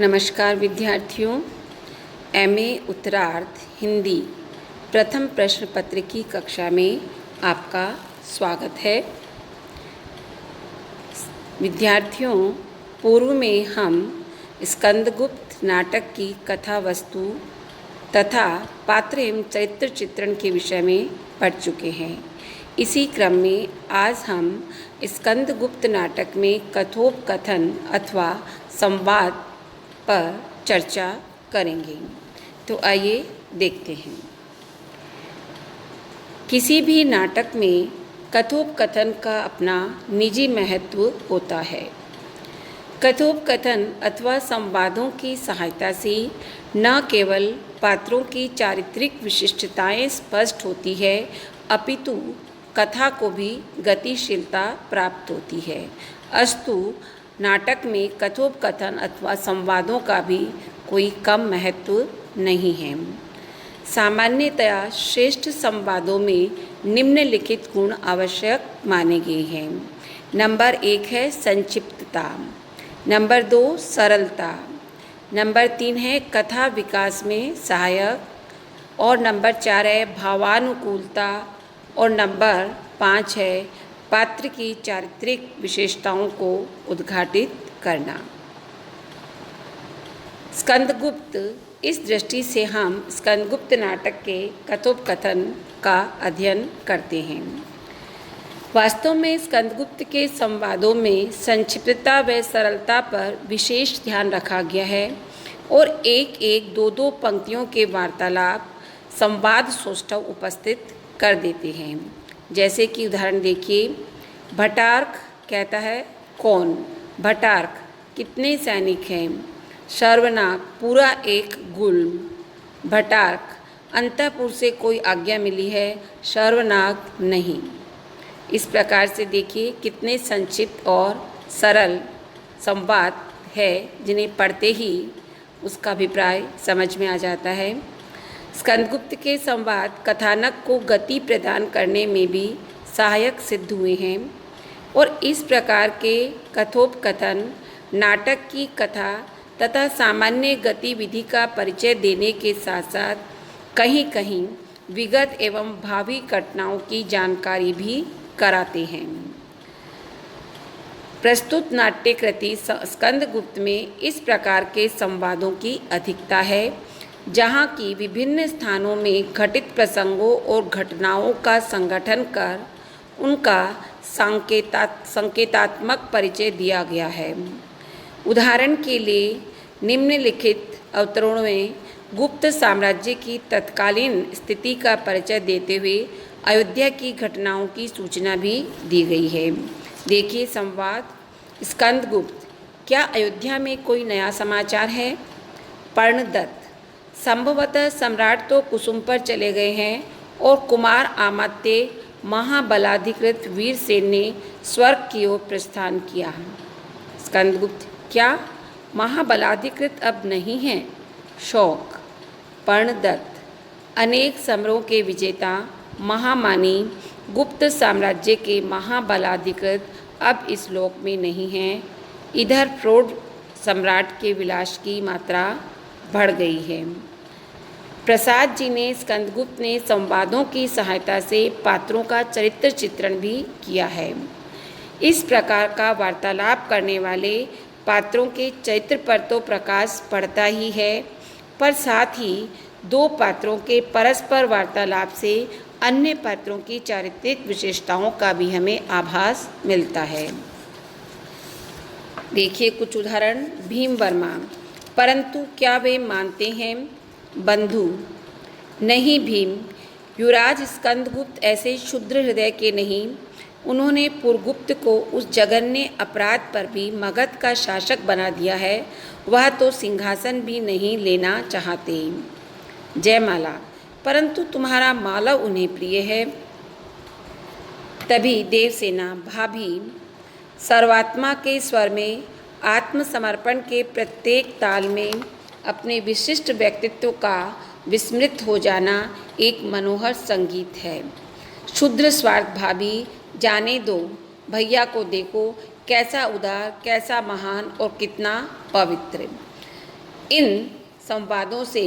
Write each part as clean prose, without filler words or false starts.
नमस्कार विद्यार्थियों, एमए उत्तरार्ध हिंदी प्रथम प्रश्न पत्र की कक्षा में आपका स्वागत है। विद्यार्थियों, पूर्व में हम स्कंदगुप्त नाटक की कथा वस्तु तथा पात्र एवं चरित्र चित्रण के विषय में पढ़ चुके हैं। इसी क्रम में आज हम स्कंदगुप्त नाटक में कथोपकथन अथवा संवाद पर चर्चा करेंगे। तो आइए देखते हैं। किसी भी नाटक में कथोपकथन का अपना निजी महत्व होता है। कथोपकथन अथवा संवादों की सहायता से न केवल पात्रों की चारित्रिक विशिष्टताएं स्पष्ट होती है, अपितु कथा को भी गतिशीलता प्राप्त होती है। अस्तु नाटक में कथोपकथन अथवा संवादों का भी कोई कम महत्व नहीं है। सामान्यतया श्रेष्ठ संवादों में निम्नलिखित गुण आवश्यक माने गए हैं। नंबर 1 है संक्षिप्तता, नंबर 2 सरलता, नंबर 3 है कथा विकास में सहायक, और नंबर 4 है भावानुकूलता, और नंबर 5 है पात्र की चारित्रिक विशेषताओं को उद्घाटित करना। स्कंदगुप्त, इस दृष्टि से हम स्कंदगुप्त नाटक के कथोपकथन का अध्ययन करते हैं। वास्तव में स्कंदगुप्त के संवादों में संक्षिप्तता व सरलता पर विशेष ध्यान रखा गया है और एक एक दो दो पंक्तियों के वार्तालाप संवाद सौष्ठव उपस्थित कर देते हैं। जैसे कि उदाहरण देखिए, भटार्क कहता है कौन, भटार्क कितने सैनिक हैं, सर्वनाक पूरा एक गुल्म, भटार्क अंतःपुर से कोई आज्ञा मिली है, सर्वनाक नहीं। इस प्रकार से देखिए कितने संक्षिप्त और सरल संवाद है जिन्हें पढ़ते ही उसका अभिप्राय समझ में आ जाता है। स्कंदगुप्त के संवाद कथानक को गति प्रदान करने में भी सहायक सिद्ध हुए हैं और इस प्रकार के कथोपकथन नाटक की कथा तथा सामान्य गतिविधि का परिचय देने के साथ साथ कहीं कहीं विगत एवं भावी घटनाओं की जानकारी भी कराते हैं। प्रस्तुत नाट्यकृति स्कंदगुप्त में इस प्रकार के संवादों की अधिकता है, जहाँ की विभिन्न स्थानों में घटित प्रसंगों और घटनाओं का संगठन कर उनका संकेतात्मक परिचय दिया गया है। उदाहरण के लिए निम्नलिखित अवतरणों में गुप्त साम्राज्य की तत्कालीन स्थिति का परिचय देते हुए अयोध्या की घटनाओं की सूचना भी दी गई है। देखिए संवाद, स्कंदगुप्त, क्या अयोध्या में कोई नया समाचार है? पर्णदत्त, संभवतः सम्राट तो कुसुम पर चले गए हैं और कुमार आमात्य महाबलाधिकृत वीरसेन ने स्वर्ग की ओर प्रस्थान किया। स्कंदगुप्त, क्या महाबलाधिकृत अब नहीं हैं? शौक, पर्णदत्त, अनेक समरों के विजेता महामानी गुप्त साम्राज्य के महाबलाधिकृत अब इस लोक में नहीं हैं। इधर प्रौढ़ सम्राट के विलास की मात्रा बढ़ गई है। प्रसाद जी ने स्कंदगुप्त ने संवादों की सहायता से पात्रों का चरित्र चित्रण भी किया है। इस प्रकार का वार्तालाप करने वाले पात्रों के चरित्र पर तो प्रकाश पड़ता ही है, पर साथ ही दो पात्रों के परस्पर वार्तालाप से अन्य पात्रों की चारित्रिक विशेषताओं का भी हमें आभास मिलता है। देखिए कुछ उदाहरण। भीम वर्मा, परंतु क्या वे मानते हैं? बंधु, नहीं भीम, युवराज स्कंदगुप्त ऐसे क्षुद्र हृदय के नहीं। उन्होंने पुरगुप्त को उस जघन्य अपराध पर भी मगध का शासक बना दिया है, वह तो सिंहासन भी नहीं लेना चाहते। जयमाला, परंतु तुम्हारा मालव उन्हें प्रिय है। तभी देवसेना, भाभी, सर्वात्मा के स्वर में आत्मसमर्पण के प्रत्येक ताल में अपने विशिष्ट व्यक्तित्व का विस्मृत हो जाना एक मनोहर संगीत है। क्षुद्र स्वार्थ भाभी, जाने दो, भैया को देखो, कैसा उदार, कैसा महान और कितना पवित्र। इन संवादों से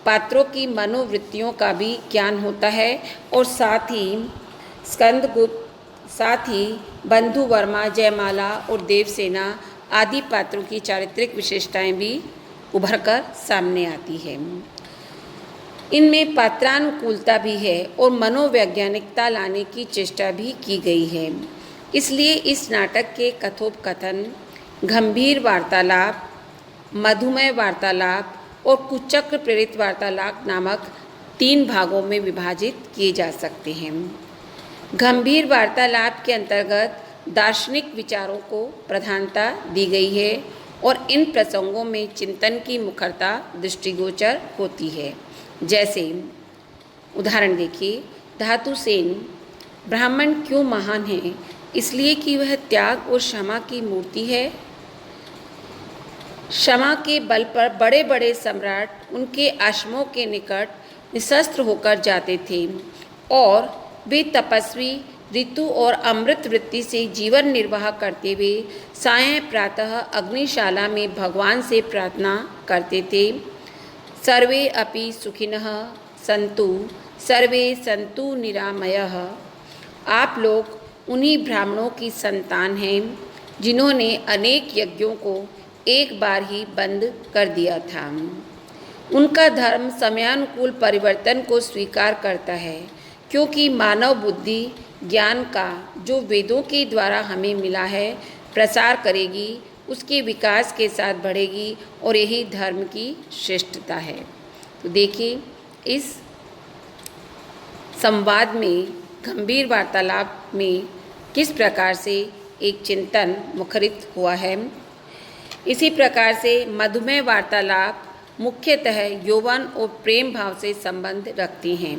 पात्रों की मनोवृत्तियों का भी ज्ञान होता है और साथ ही बंधु वर्मा, जयमाला और देवसेना आदि पात्रों की चारित्रिक विशेषताएं भी उभर कर सामने आती है। इनमें पात्रानुकूलता भी है और मनोवैज्ञानिकता लाने की चेष्टा भी की गई है। इसलिए इस नाटक के कथोपकथन गंभीर वार्तालाप, मधुमेह वार्तालाप और कुचक्र प्रेरित वार्तालाप नामक 3 भागों में विभाजित किए जा सकते हैं। गंभीर वार्तालाप के अंतर्गत दार्शनिक विचारों को प्रधानता दी गई है और इन प्रसंगों में चिंतन की मुखरता दृष्टिगोचर होती है। जैसे उदाहरण देखिए, धातुसेन ब्राह्मण क्यों महान है? इसलिए कि वह त्याग और क्षमा की मूर्ति है। क्षमा के बल पर बड़े बड़े सम्राट उनके आश्रमों के निकट निशस्त्र होकर जाते थे और वे तपस्वी ऋतु और अमृत वृत्ति से जीवन निर्वाह करते हुए सायं प्रातः अग्निशाला में भगवान से प्रार्थना करते थे। सर्वे अपि सुखिनः सन्तु, सर्वे सन्तु निरामयः। आप लोग उन्हीं ब्राह्मणों की संतान हैं जिन्होंने अनेक यज्ञों को एक बार ही बंद कर दिया था। उनका धर्म समयानुकूल परिवर्तन को स्वीकार करता है, क्योंकि मानव बुद्धि ज्ञान का जो वेदों के द्वारा हमें मिला है प्रसार करेगी, उसके विकास के साथ बढ़ेगी और यही धर्म की श्रेष्ठता है। तो देखिए, इस संवाद में, गंभीर वार्तालाप में किस प्रकार से एक चिंतन मुखरित हुआ है। इसी प्रकार से मधुमेह वार्तालाप मुख्यतः यौवन और प्रेम भाव से संबंध रखती हैं,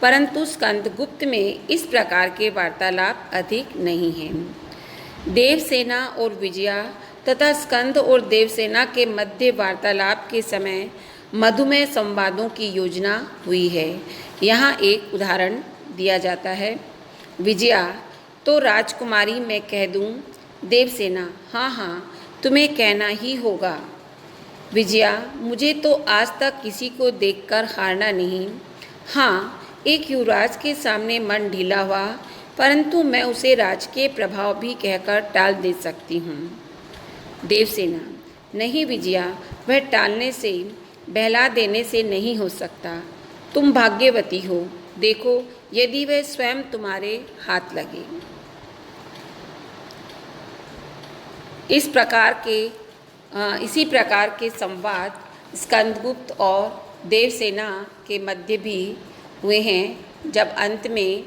परंतु स्कंदगुप्त में इस प्रकार के वार्तालाप अधिक नहीं हैं। देवसेना और विजया तथा स्कंद और देवसेना के मध्य वार्तालाप के समय मधुमेह संवादों की योजना हुई है। यहाँ एक उदाहरण दिया जाता है। विजया, तो राजकुमारी मैं कह दूँ? देवसेना, हाँ हाँ, तुम्हें कहना ही होगा। विजया, मुझे तो आज तक किसी को देखकर हारना नहीं। हाँ, एक युवराज के सामने मन ढीला हुआ, परंतु मैं उसे राजकीय प्रभाव भी कहकर टाल दे सकती हूँ। देवसेना, नहीं विजया, वह टालने से, बहला देने से नहीं हो सकता। तुम भाग्यवती हो। देखो, यदि वह स्वयं तुम्हारे हाथ लगे। इसी प्रकार के संवाद स्कंदगुप्त और देवसेना के मध्य भी हुए हैं, जब अंत में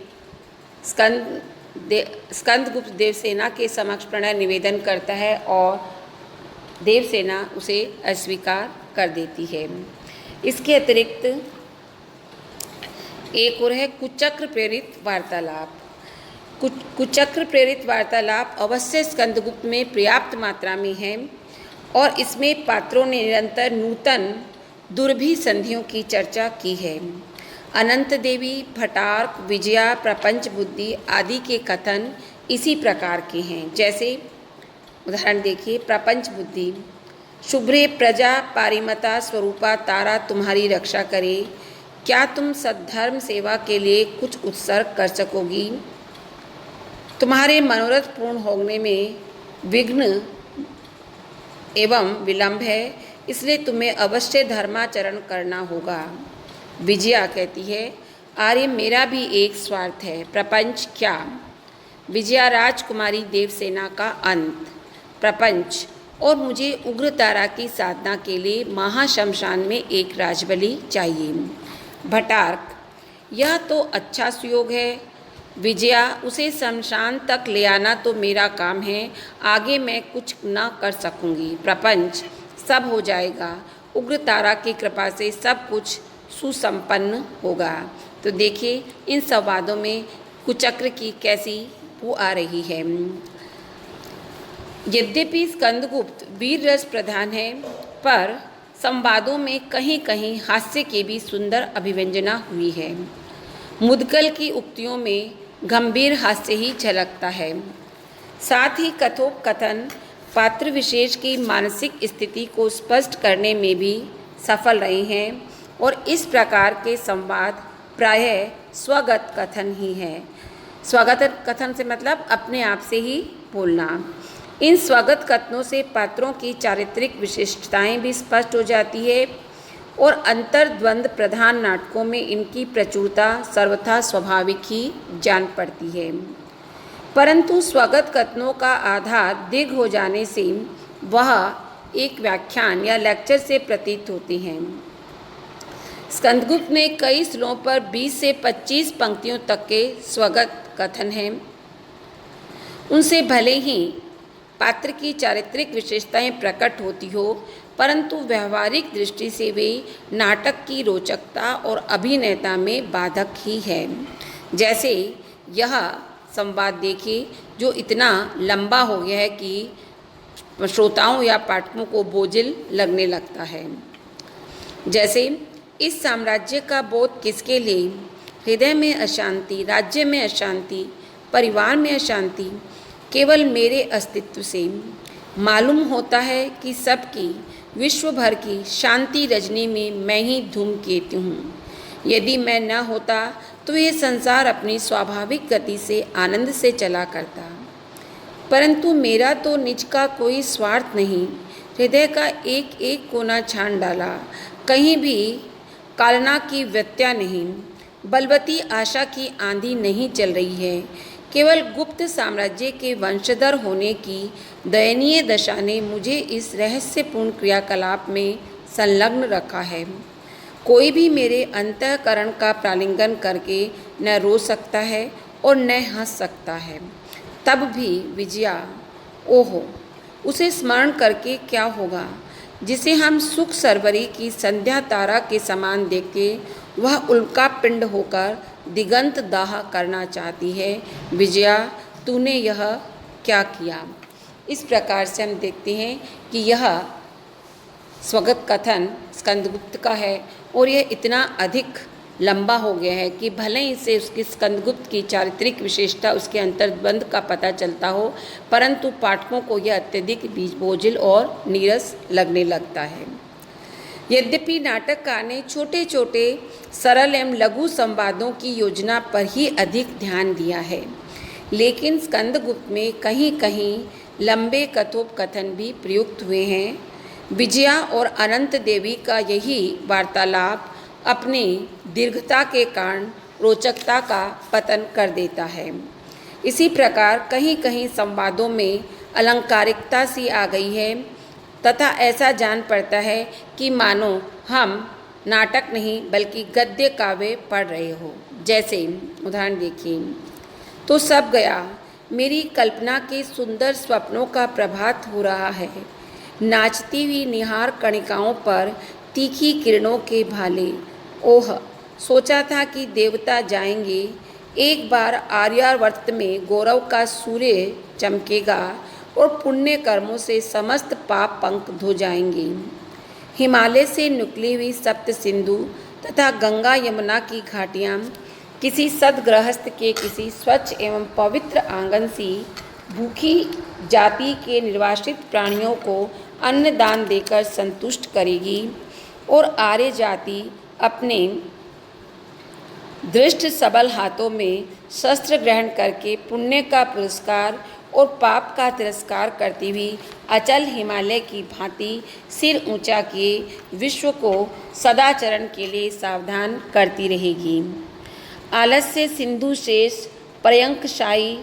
स्कंदगुप्त देवसेना के समक्ष प्रणय निवेदन करता है और देवसेना उसे अस्वीकार कर देती है। इसके अतिरिक्त एक और है कुचक्र प्रेरित वार्तालाप। कुचक्र प्रेरित वार्तालाप अवश्य स्कंदगुप्त में पर्याप्त मात्रा में है और इसमें पात्रों ने निरंतर नूतन दुर्भी संधियों की चर्चा की है। अनंत देवी, भटार्क, विजया, प्रपंच बुद्धि आदि के कथन इसी प्रकार के हैं। जैसे उदाहरण देखिए, प्रपंच बुद्धि, शुभ्रे प्रजा पारिमता स्वरूपा तारा तुम्हारी रक्षा करे। क्या तुम सद्धर्म सेवा के लिए कुछ उत्सर्ग कर सकोगी? तुम्हारे मनोरथ पूर्ण होने में विघ्न एवं विलंब है, इसलिए तुम्हें अवश्य धर्माचरण करना होगा। विजया कहती है, आर्य मेरा भी एक स्वार्थ है। प्रपंच, क्या? विजया, राजकुमारी देवसेना का अंत। प्रपंच, और मुझे उग्र तारा की साधना के लिए महाशमशान में एक राजबलि चाहिए। भटार्क, यह तो अच्छा सुयोग है। विजया, उसे शमशान तक ले आना तो मेरा काम है, आगे मैं कुछ न कर सकूंगी। प्रपंच, सब हो जाएगा, उग्र तारा की कृपा से सब कुछ सुसंपन्न होगा। तो देखिए, इन संवादों में कुचक्र की कैसी बू आ रही है। यद्यपि स्कंदगुप्त वीर रस प्रधान है, पर संवादों में कहीं कहीं हास्य की भी सुंदर अभिव्यंजना हुई है। मुद्गल की उक्तियों में गंभीर हास्य ही झलकता है। साथ ही कथोपकथन पात्र विशेष की मानसिक स्थिति को स्पष्ट करने में भी सफल रहे हैं और इस प्रकार के संवाद प्रायः स्वगत कथन ही है। स्वगत कथन से मतलब अपने आप से ही बोलना। इन स्वगत कथनों से पात्रों की चारित्रिक विशिष्टताएं भी स्पष्ट हो जाती है और अंतर्द्वंद प्रधान नाटकों में इनकी प्रचुरता सर्वथा स्वाभाविक ही जान पड़ती है। परंतु स्वगत कथनों का आधार दीर्घ हो जाने से वह एक व्याख्यान या लेक्चर से प्रतीत होती हैं। स्कंदगुप्त में कई स्थलों पर 20 से 25 पंक्तियों तक के स्वगत कथन हैं। उनसे भले ही पात्र की चारित्रिक विशेषताएं प्रकट होती हो, परंतु व्यवहारिक दृष्टि से वे नाटक की रोचकता और अभिनेता में बाधक ही है। जैसे यह संवाद देखिए जो इतना लंबा हो गया है कि श्रोताओं या पाठकों को बोझिल लगने लगता है। जैसे इस साम्राज्य का बोध किसके लिए? हृदय में अशांति, राज्य में अशांति, परिवार में अशांति, केवल मेरे अस्तित्व से मालूम होता है कि सबकी विश्व भर की शांति रजनी में मैं ही धूमकेतु हूँ। यदि मैं न होता तो ये संसार अपनी स्वाभाविक गति से आनंद से चला करता, परंतु मेरा तो निज का कोई स्वार्थ नहीं। हृदय का एक एक कोना छान डाला, कहीं भी कालना की व्यत्यय नहीं, बलवती आशा की आंधी नहीं चल रही है। केवल गुप्त साम्राज्य के वंशधर होने की दयनीय दशा ने मुझे इस रहस्यपूर्ण क्रियाकलाप में संलग्न रखा है। कोई भी मेरे अंतःकरण का प्रालिंगन करके न रो सकता है और न हंस सकता है। तब भी विजया, ओहो, उसे स्मरण करके क्या होगा जिसे हम सुख सरवरी की संध्या तारा के समान देखते, वह उल्का पिंड होकर दिगंत दाह करना चाहती है। विजया, तूने यह क्या किया? इस प्रकार से हम देखते हैं कि यह स्वगत कथन स्कंदगुप्त का है और यह इतना अधिक लंबा हो गया है कि भले ही से उसकी स्कंदगुप्त की चारित्रिक विशेषता, उसके अंतर्बंध का पता चलता हो, परंतु पाठकों को यह अत्यधिक बोझिल और नीरस लगने लगता है। यद्यपि नाटककार ने छोटे छोटे सरल एवं लघु संवादों की योजना पर ही अधिक ध्यान दिया है, लेकिन स्कंदगुप्त में कहीं कहीं लंबे कथोपकथन भी प्रयुक्त हुए हैं। विजया और अनंत देवी का यही वार्तालाप अपनी दीर्घता के कारण रोचकता का पतन कर देता है। इसी प्रकार कहीं कहीं संवादों में अलंकारिकता सी आ गई है तथा ऐसा जान पड़ता है कि मानो हम नाटक नहीं बल्कि गद्य काव्य पढ़ रहे हो। जैसे उदाहरण देखिए, तो सब गया, मेरी कल्पना के सुंदर स्वप्नों का प्रभात हो रहा है। नाचती हुई निहार कणिकाओं पर तीखी किरणों के भाले। ओह, सोचा था कि देवता जाएंगे, एक बार आर्यावर्त में गौरव का सूर्य चमकेगा और पुण्य कर्मों से समस्त पाप पंख धो जाएंगे। हिमालय से निकली हुई सप्त सिंधु तथा गंगा यमुना की घाटियाँ किसी सद्गृहस्थ के किसी स्वच्छ एवं पवित्र आंगन सी भूखी जाति के निर्वासित प्राणियों को अन्न दान देकर संतुष्ट करेगी और आर्य जाति अपने दृष्ट सबल हाथों में शस्त्र ग्रहण करके पुण्य का पुरस्कार और पाप का तिरस्कार करती हुई अचल हिमालय की भांति सिर ऊंचा किए विश्व को सदाचरण के लिए सावधान करती रहेगी। आलस्य सिंधु शेष पर्यंकशायी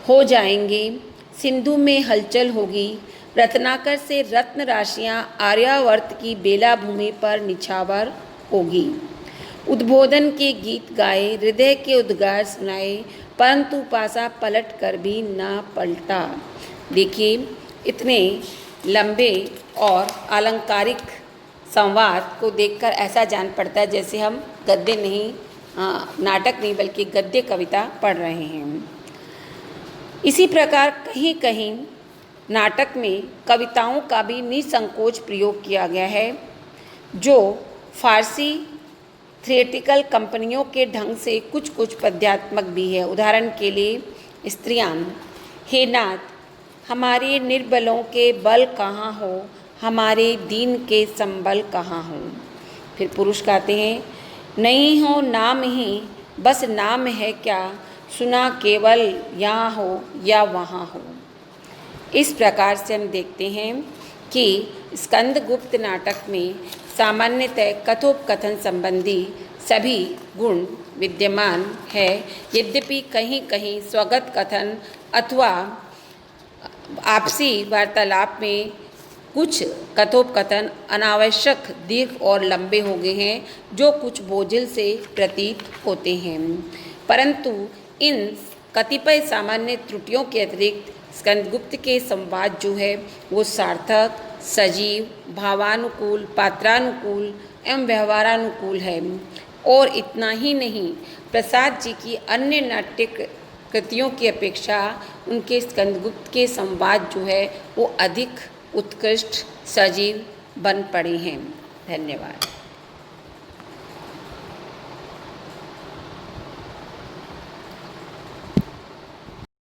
हो जाएंगे, सिंधु में हलचल होगी, रत्नाकर से रत्न राशियाँ आर्यावर्त की बेला भूमि पर निछावर होगी। उद्बोधन के गीत गाए, हृदय के उद्गार सुनाए, परंतु पासा पलट कर भी ना पलटा। देखिए, इतने लंबे और अलंकारिक संवाद को देखकर ऐसा जान पड़ता है जैसे हम गद्य नहीं, नाटक नहीं बल्कि गद्य कविता पढ़ रहे हैं। इसी प्रकार कहीं कहीं नाटक में कविताओं का भी निसंकोच प्रयोग किया गया है, जो फारसी थिएट्रिकल कंपनियों के ढंग से कुछ कुछ पद्यात्मक भी है। उदाहरण के लिए स्त्रियां, हे नाथ हमारे निर्बलों के बल कहाँ हो, हमारे दीन के संबल कहाँ हो। फिर पुरुष गाते हैं, नहीं हो नाम ही बस नाम है क्या, सुना केवल यहाँ हो या वहाँ हो। इस प्रकार से हम देखते हैं कि स्कंदगुप्त नाटक में सामान्यतः कथोपकथन संबंधी सभी गुण विद्यमान है, यद्यपि कहीं कहीं स्वगत कथन अथवा आपसी वार्तालाप में कुछ कथोपकथन अनावश्यक दीर्घ और लंबे हो गए हैं, जो कुछ बोझिल से प्रतीत होते हैं। परंतु इन कतिपय सामान्य त्रुटियों के अतिरिक्त स्कंदगुप्त के संवाद जो है वो सार्थक, सजीव, भावानुकूल, पात्रानुकूल एवं व्यवहारानुकूल है। और इतना ही नहीं, प्रसाद जी की अन्य नाट्य कृतियों की अपेक्षा उनके स्कंदगुप्त के संवाद जो है वो अधिक उत्कृष्ट, सजीव बन पड़े हैं। धन्यवाद।